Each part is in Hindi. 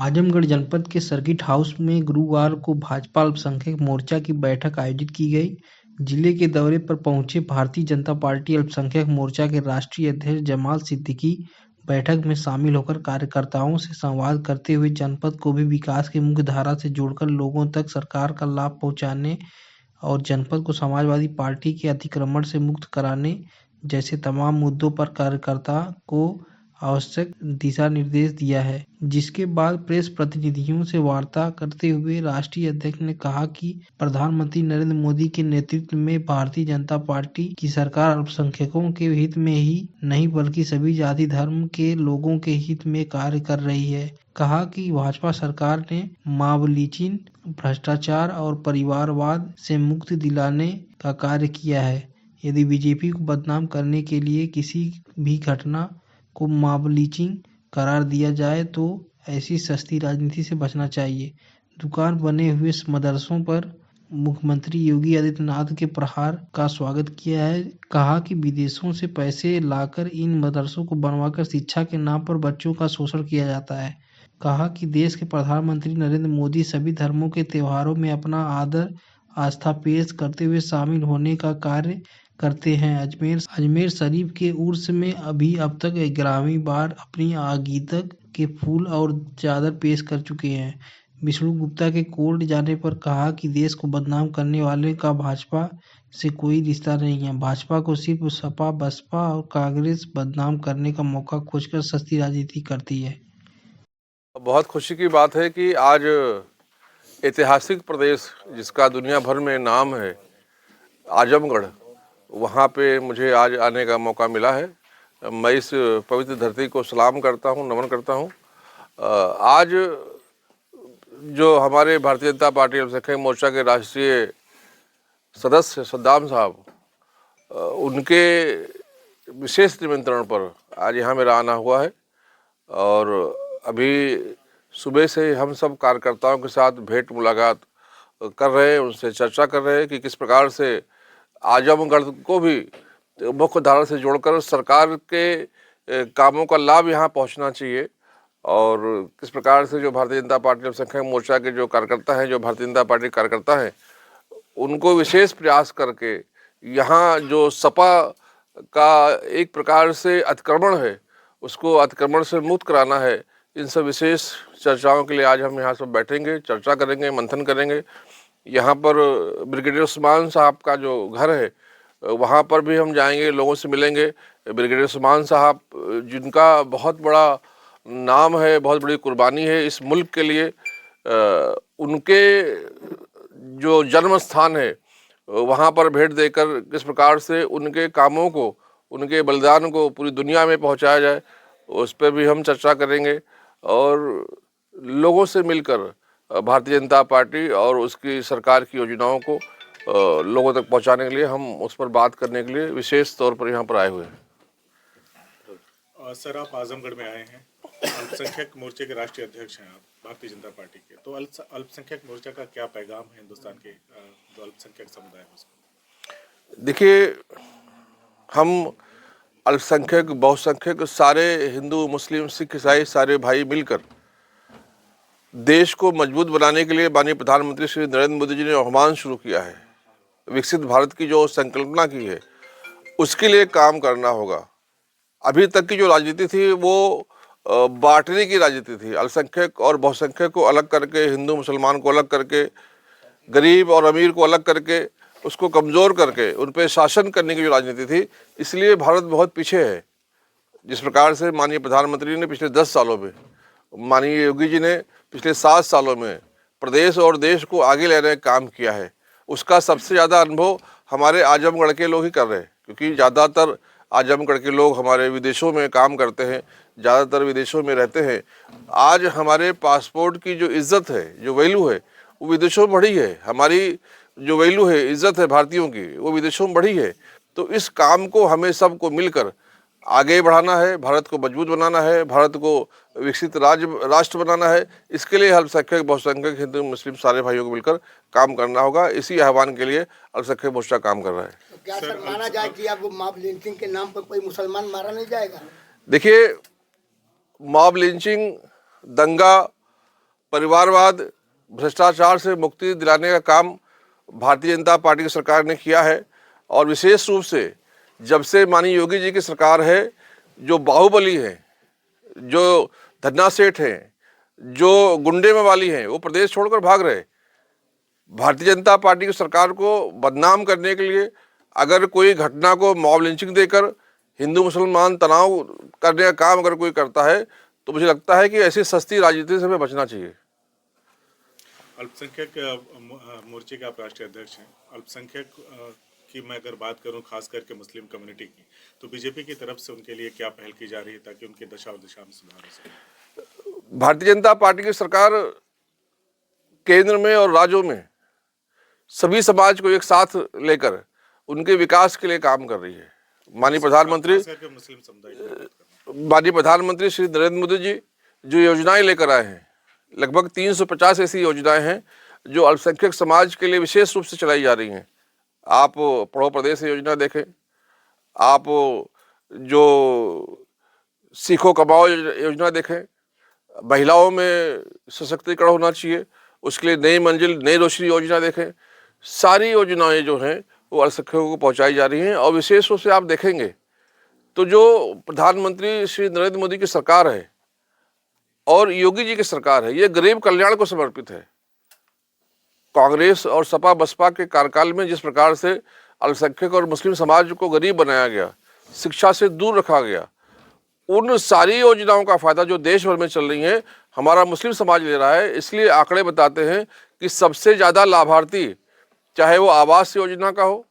आजमगढ़ जनपद के सर्किट हाउस में गुरुवार को भाजपा अल्पसंख्यक मोर्चा की बैठक आयोजित की गई। जिले के दौरे पर पहुंचे भारतीय जनता पार्टी अल्पसंख्यक मोर्चा के राष्ट्रीय अध्यक्ष जमाल सिद्दीकी बैठक में शामिल होकर कार्यकर्ताओं से संवाद करते हुए जनपद को भी विकास की मुख्य धारा से जोड़कर लोगों तक सरकार का लाभ पहुंचाने और जनपद को समाजवादी पार्टी के अतिक्रमण से मुक्त कराने जैसे तमाम मुद्दों पर कार्यकर्ता को आवश्यक दिशा निर्देश दिया है। जिसके बाद प्रेस प्रतिनिधियों से वार्ता करते हुए राष्ट्रीय अध्यक्ष ने कहा कि प्रधानमंत्री नरेंद्र मोदी के नेतृत्व में भारतीय जनता पार्टी की सरकार अल्पसंख्यकों के हित में ही नहीं बल्कि सभी जाति धर्म के लोगों के हित में कार्य कर रही है। कहा कि भाजपा सरकार ने मॉब लिंचिंग, भ्रष्टाचार और परिवारवाद से मुक्ति दिलाने का कार्य किया है। यदि बीजेपी को बदनाम करने के लिए किसी भी घटना को मॉब लिंचिंग करार दिया जाए तो ऐसी सस्ती राजनीति से बचना चाहिए। दुकान बने हुए मदरसों पर मुख्यमंत्री योगी आदित्यनाथ के प्रहार का स्वागत किया है। कहा कि विदेशों से पैसे लाकर इन मदरसों को बनवाकर शिक्षा के नाम पर बच्चों का शोषण किया जाता है। कहा कि देश के प्रधानमंत्री नरेंद्र मोदी सभी धर्मों के त्योहारों में अपना आदर आस्था पेश करते हुए शामिल होने का कार्य करते हैं। अजमेर शरीफ के उर्स में अभी अब तक 11वीं बार अपनी अकीदत के फूल और चादर पेश कर चुके हैं। विष्णु गुप्ता के कोर्ट जाने पर कहा कि देश को बदनाम करने वाले का भाजपा से कोई रिश्ता नहीं है। भाजपा को सिर्फ सपा, बसपा और कांग्रेस बदनाम करने का मौका खोजकर सस्ती राजनीति करती है। बहुत खुशी की बात है कि आज ऐतिहासिक प्रदेश जिसका दुनिया भर में नाम है आजमगढ़, वहाँ पे मुझे आज आने का मौका मिला है। मैं इस पवित्र धरती को सलाम करता हूँ, नमन करता हूँ। आज जो हमारे भारतीय जनता पार्टी अल्पसंख्यक मोर्चा के राष्ट्रीय सदस्य सद्दाम साहब, उनके विशेष निमंत्रण पर आज यहाँ मेरा आना हुआ है और अभी सुबह से हम सब कार्यकर्ताओं के साथ भेंट मुलाकात कर रहे हैं, उनसे चर्चा कर रहे हैं कि किस प्रकार से आजमगढ़ को भी मुख्य धारा से जोड़कर सरकार के कामों का लाभ यहाँ पहुँचना चाहिए और किस प्रकार से जो भारतीय जनता पार्टी अल्पसंख्यक मोर्चा के जो कार्यकर्ता हैं, जो भारतीय जनता पार्टी कार्यकर्ता हैं, उनको विशेष प्रयास करके यहाँ जो सपा का एक प्रकार से अतिक्रमण है उसको अतिक्रमण से मुक्त कराना है। इन सब विशेष चर्चाओं के लिए आज हम यहाँ सब बैठेंगे, चर्चा करेंगे, मंथन करेंगे। यहाँ पर ब्रिगेडियर उस्मान साहब का जो घर है वहाँ पर भी हम जाएंगे, लोगों से मिलेंगे। ब्रिगेडियर उस्मान साहब जिनका बहुत बड़ा नाम है, बहुत बड़ी कुर्बानी है इस मुल्क के लिए, उनके जो जन्म स्थान है वहाँ पर भेंट देकर किस प्रकार से उनके कामों को, उनके बलिदान को पूरी दुनिया में पहुँचाया जाए, उस पर भी हम चर्चा करेंगे और लोगों से मिलकर भारतीय जनता पार्टी और उसकी सरकार की योजनाओं को लोगों तक पहुंचाने के लिए हम उस पर बात करने के लिए विशेष तौर पर यहाँ पर आए हुए हैं। सर, आप आजमगढ़ में आए हैं, अल्पसंख्यक मोर्चे के राष्ट्रीय अध्यक्ष हैं आप भारतीय जनता पार्टी के, तो अल्पसंख्यक मोर्चा का क्या पैगाम है हिंदुस्तान के जो अल्पसंख्यक समुदाय है उसको? देखिए, हम अल्पसंख्यक, बहुसंख्यक, सारे हिंदू, मुस्लिम, सिख, ईसाई सारे भाई मिलकर देश को मजबूत बनाने के लिए माननीय प्रधानमंत्री श्री नरेंद्र मोदी जी ने आह्वान शुरू किया है। विकसित भारत की जो संकल्पना की है उसके लिए काम करना होगा। अभी तक की जो राजनीति थी वो बांटने की राजनीति थी। अल्पसंख्यक और बहुसंख्यक को अलग करके, हिंदू मुसलमान को अलग करके, गरीब और अमीर को अलग करके, उसको कमज़ोर करके उन पर शासन करने की जो राजनीति थी, इसलिए भारत बहुत पीछे है। जिस प्रकार से माननीय प्रधानमंत्री ने पिछले 10 सालों में, माननीय योगी जी ने पिछले 7 सालों में प्रदेश और देश को आगे लेने का काम किया है, उसका सबसे ज़्यादा अनुभव हमारे आजमगढ़ के लोग ही कर रहे हैं, क्योंकि ज़्यादातर आजमगढ़ के लोग हमारे विदेशों में काम करते हैं, ज़्यादातर विदेशों में रहते हैं। आज हमारे पासपोर्ट की जो इज़्ज़त है, जो वैल्यू है, वो विदेशों में बढ़ी है। हमारी जो वैल्यू है, इज़्ज़त है भारतीयों की, वो विदेशों में बढ़ी है। तो इस काम को हमें सबको मिलकर आगे बढ़ाना है, भारत को मजबूत बनाना है, भारत को विकसित राष्ट्र बनाना है। इसके लिए अल्पसंख्यक, बहुसंख्यक, हिंदू, मुस्लिम सारे भाइयों को मिलकर काम करना होगा। इसी आह्वान के लिए अल्पसंख्यक मोर्चा काम कर रहा है। तो क्या सर माना जाए कि अब मॉब लिंचिंग के नाम पर कोई मुसलमान मारा नहीं जाएगा? देखिए, मॉब लिंचिंग, दंगा परिवारवाद, भ्रष्टाचार से मुक्ति दिलाने का काम भारतीय जनता पार्टी की सरकार ने किया है। और विशेष रूप से जब से माननीय योगी जी की सरकार है, जो बाहुबली है, जो धन्ना सेठ हैं, जो गुंडे मवाली हैं, वो प्रदेश छोड़कर भाग रहे। भारतीय जनता पार्टी की सरकार को बदनाम करने के लिए अगर कोई घटना को मॉब लिंचिंग देकर हिंदू मुसलमान तनाव करने का काम अगर कोई करता है, तो मुझे लगता है कि ऐसी सस्ती राजनीति से हमें बचना चाहिए। अल्पसंख्यक मोर्चे के आप राष्ट्रीय अध्यक्ष हैं। अल्पसंख्यक की मैं अगर बात करूं, खास करके मुस्लिम कम्युनिटी की, तो बीजेपी की तरफ से उनके लिए क्या पहल की जा रही है ताकि उनकी दशा और दिशा में सुधार हो सके? भारतीय जनता पार्टी की सरकार केंद्र में और राज्यों में सभी समाज को एक साथ लेकर उनके विकास के लिए काम कर रही है। माननीय प्रधानमंत्री मुस्लिम समुदाय की बात कर रहे हैं। माननीय प्रधानमंत्री श्री नरेंद्र मोदी जी जो योजनाएं लेकर आए हैं, लगभग 350 ऐसी योजनाएं हैं जो अल्पसंख्यक समाज के लिए विशेष रूप से चलाई जा रही हैं। आप पढ़ो प्रदेश योजना देखें, आप जो सीखो कमाओ योजना देखें, महिलाओं में सशक्तिकरण होना चाहिए, उसके लिए नई मंजिल नई रोशनी योजना देखें। सारी योजनाएं जो हैं वो अल्पसंख्यकों को पहुंचाई जा रही हैं। और विशेष रूप से आप देखेंगे तो जो प्रधानमंत्री श्री नरेंद्र मोदी की सरकार है और योगी जी की सरकार है, ये गरीब कल्याण को समर्पित है। कांग्रेस और सपा बसपा के कार्यकाल में जिस प्रकार से अल्पसंख्यक और मुस्लिम समाज को गरीब बनाया गया, शिक्षा से दूर रखा गया, उन सारी योजनाओं का फायदा जो देश भर में चल रही हैं हमारा मुस्लिम समाज ले रहा है। इसलिए आंकड़े बताते हैं कि सबसे ज़्यादा लाभार्थी, चाहे वो आवास योजना का हो,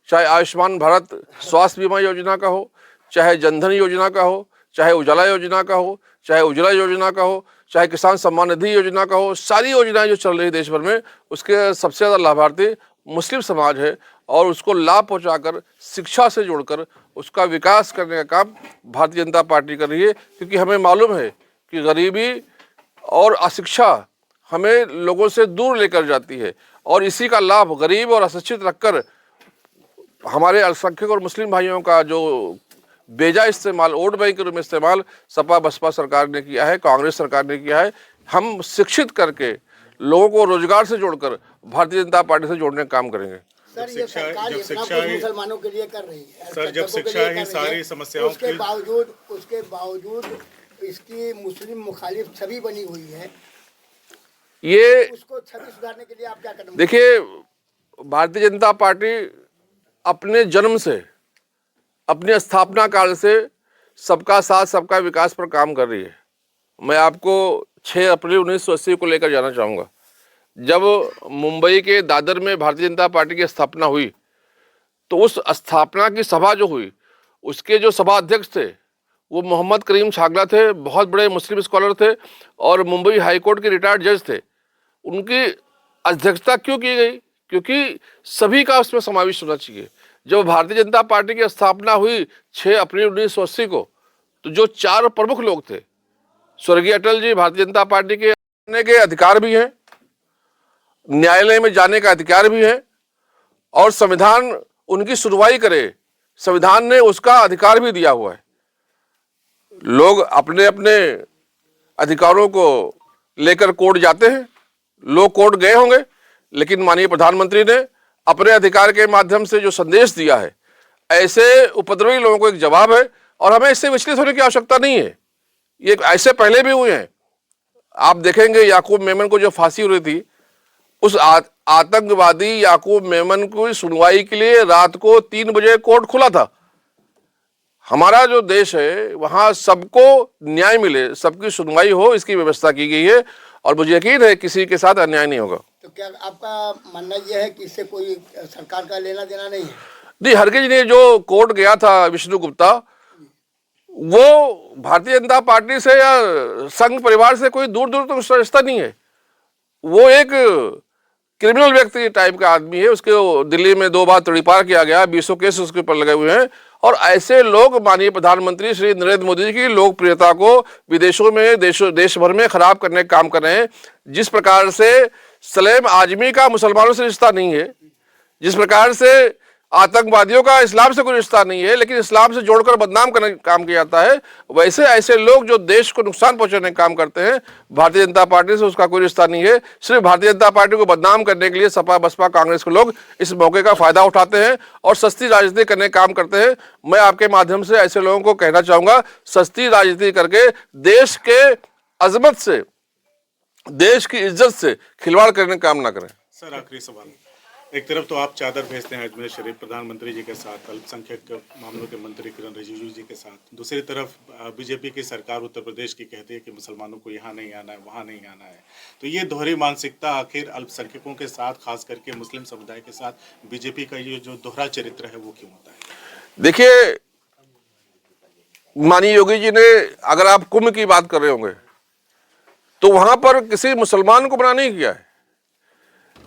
चाहे आयुष्मान भारत स्वास्थ्य बीमा योजना का हो, चाहे जनधन योजना का हो, चाहे उजाला योजना का हो, चाहे उज्ज्वला योजना का हो, चाहे किसान सम्मान निधि योजना का हो, सारी योजनाएं जो चल रही है देश भर में, उसके सबसे ज़्यादा लाभार्थी मुस्लिम समाज है। और उसको लाभ पहुंचाकर, शिक्षा से जोड़कर उसका विकास करने का काम भारतीय जनता पार्टी कर रही है। क्योंकि हमें मालूम है कि गरीबी और अशिक्षा हमें लोगों से दूर लेकर जाती है, और इसी का लाभ गरीब और अशिक्षित रखकर हमारे अल्पसंख्यक और मुस्लिम भाइयों का जो बेजा इस्तेमाल, वोट बैंक के रूप में इस्तेमाल सपा बसपा सरकार ने किया है, कांग्रेस सरकार ने किया है। हम शिक्षित करके लोगों को रोजगार से जोड़कर भारतीय जनता पार्टी से जोड़ने का काम करेंगे। सर, ये सरकार इतना कुछ मुसलमानों के लिए कर रही है, सर, जब शिक्षा ही सारी समस्याओं उसके बावजूद इसकी मुस्लिम मुखालिफ छवि बनी हुई है, ये उसको छवि सुधारने के लिए आप क्या कदम? देखिए, भारतीय जनता पार्टी अपने जन्म से, अपने स्थापना काल से सबका साथ सबका विकास पर काम कर रही है। मैं आपको 6 अप्रैल 1980 को लेकर जाना चाहूँगा। जब मुंबई के दादर में भारतीय जनता पार्टी की स्थापना हुई, तो उस स्थापना की सभा जो हुई, उसके जो सभा अध्यक्ष थे वो मोहम्मद करीम छागला थे, बहुत बड़े मुस्लिम स्कॉलर थे और मुंबई हाई कोर्ट के रिटायर्ड जज थे। उनकी अध्यक्षता क्यों की गई? क्योंकि सभी का उसमें समावेश होना चाहिए। जब भारतीय जनता पार्टी की स्थापना हुई 6 अप्रैल 1980 को, तो जो 4 प्रमुख लोग थे, स्वर्गीय अटल जी, भारतीय जनता पार्टी के आने के अधिकार भी हैं, न्यायालय में जाने का अधिकार भी है, और संविधान उनकी सुनवाई करे, संविधान ने उसका अधिकार भी दिया हुआ है। लोग अपने अपने अधिकारों को लेकर कोर्ट जाते हैं, लोग कोर्ट गए होंगे, लेकिन माननीय प्रधानमंत्री ने अपने अधिकार के माध्यम से जो संदेश दिया है, ऐसे उपद्रवी लोगों को एक जवाब है। और हमें इससे विचलित होने की आवश्यकता नहीं है, ये ऐसे पहले भी हुए हैं। आप देखेंगे याकूब मेमन को जो फांसी हो रही थी, उस आतंकवादी याकूब मेमन को सुनवाई के लिए रात को 3 बजे कोर्ट खुला था। हमारा जो देश है वहां सबको न्याय मिले, सबकी सुनवाई हो, इसकी व्यवस्था की गई है, और मुझे यकीन है किसी के साथ अन्याय नहीं होगा। तो क्या आपका मानना यह है कि इससे कोई सरकार का लेना देना नहीं है? नहीं, हरगिज ने जो कोर्ट गया था विष्णु गुप्ता, वो भारतीय जनता पार्टी से या संघ परिवार से कोई दूर दूर तक रिश्ता नहीं है। वो एक क्रिमिनल व्यक्ति टाइप का आदमी है। उसके दिल्ली में 2 बार तड़ीपार किया गया, 20 केस उसके ऊपर लगे हुए हैं। और ऐसे लोग माननीय प्रधानमंत्री श्री नरेंद्र मोदी जी की लोकप्रियता को विदेशों में, देश भर में खराब करने का काम कर रहे हैं। जिस प्रकार से सलेम आजमी का मुसलमानों से रिश्ता नहीं है, जिस प्रकार से आतंकवादियों का इस्लाम से कोई रिश्ता नहीं है, लेकिन इस्लाम से जोड़कर बदनाम करने का काम किया जाता है। वैसे ऐसे लोग जो देश को नुकसान पहुंचाने का काम करते हैं, भारतीय जनता पार्टी से उसका कोई रिश्ता नहीं है। सिर्फ भारतीय जनता पार्टी को बदनाम करने के लिए सपा बसपा कांग्रेस के लोग इस मौके का फायदा उठाते हैं और सस्ती राजनीति करने का काम करते हैं। मैं आपके माध्यम से ऐसे लोगों को कहना चाहूंगा, सस्ती राजनीति करके देश के अजमत से, देश की इज्जत से खिलवाड़ करने का काम ना करें। सर, आखिरी सवाल, एक तरफ तो आप चादर भेजते हैं अजमेर शरीफ प्रधानमंत्री जी के साथ, अल्पसंख्यक मामलों के मंत्री किरण रिजिजू जी के साथ, दूसरी तरफ बीजेपी की सरकार उत्तर प्रदेश की कहती है कि मुसलमानों को यहाँ नहीं आना है, वहाँ नहीं आना है। तो ये दोहरी मानसिकता आखिर अल्पसंख्यकों के साथ, खास करके मुस्लिम समुदाय के साथ बीजेपी का ये जो दोहरा चरित्र है वो क्यों होता है? देखिए, माननीय योगी जी ने, अगर आप कुंभ की बात कर रहे होंगे तो वहां पर किसी मुसलमान को मना नहीं किया है,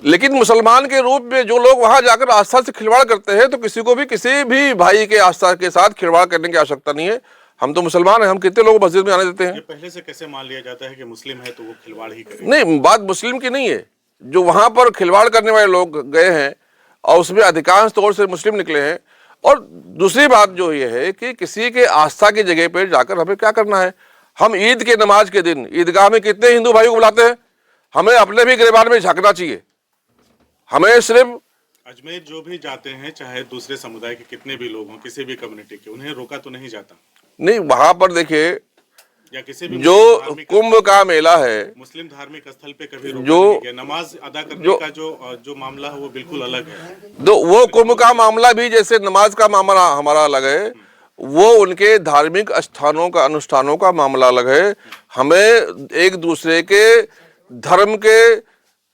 लेकिन मुसलमान के रूप में जो लोग वहां जाकर आस्था से खिलवाड़ करते हैं, तो किसी को भी किसी भी भाई के आस्था के साथ खिलवाड़ करने की आवश्यकता नहीं है। हम तो मुसलमान हैं, हम कितने लोगों को मस्जिद में आने देते हैं? ये पहले से कैसे मान लिया जाता है कि मुस्लिम है तो वो खिलवाड़ ही करे? नहीं, बात मुस्लिम की नहीं है। जो वहां पर खिलवाड़ करने वाले लोग गए हैं और उसमें अधिकांश तौर से मुस्लिम निकले हैं। और दूसरी बात जो ये है कि किसी के आस्था की जगह पर जाकर हमें क्या करना है? हम ईद के नमाज के दिन ईदगाह में कितने हिंदू भाइयों को बुलाते हैं? हमें अपने भी गिरबान में झांकना चाहिए। हमें सिर्फ अजमेर जो भी जाते हैं, चाहे दूसरे समुदाय के कितने भी लोग हों, किसी भी कम्युनिटी के, उन्हें रोका तो नहीं जाता? नहीं, वहां पर देखिए, या किसी भी जो कुंभ का मेला है, मुस्लिम धार्मिक स्थल पे कभी रोका जो नहीं गया। नमाज अदा करने का जो मामला है वो बिल्कुल अलग है। तो वो कुंभ का मामला भी जैसे नमाज का मामला हमारा अलग है, वो उनके धार्मिक स्थानों का, अनुष्ठानों का मामला अलग है। हमें एक दूसरे के धर्म के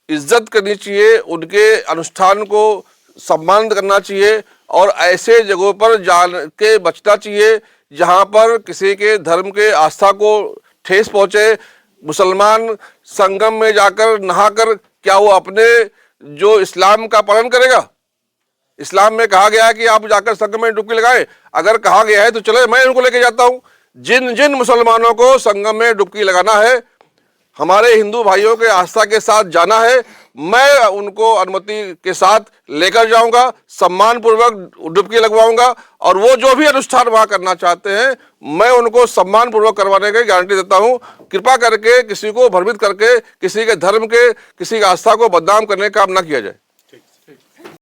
इज्जत करनी चाहिए, उनके अनुष्ठान को सम्मान करना चाहिए और ऐसे जगहों पर जान के बचना चाहिए जहां पर किसी के धर्म के आस्था को ठेस पहुंचे। मुसलमान संगम में जाकर नहाकर क्या वो अपने जो इस्लाम का पालन करेगा? इस्लाम में कहा गया है कि आप जाकर संगम में डुबकी लगाएं। अगर कहा गया है तो चले, मैं उनको लेके जाता हूं। जिन जिन मुसलमानों को संगम में डुबकी लगाना है, हमारे हिंदू भाइयों के आस्था के साथ जाना है, मैं उनको अनुमति के साथ लेकर जाऊंगा, सम्मान पूर्वक डुबकी लगवाऊंगा और वो जो भी अनुष्ठान वहां करना चाहते हैं, मैं उनको सम्मान पूर्वक करवाने की गारंटी देता हूं। कृपा करके किसी को भ्रमित करके किसी के धर्म के, किसी की आस्था को बदनाम करने का काम ना किया जाए।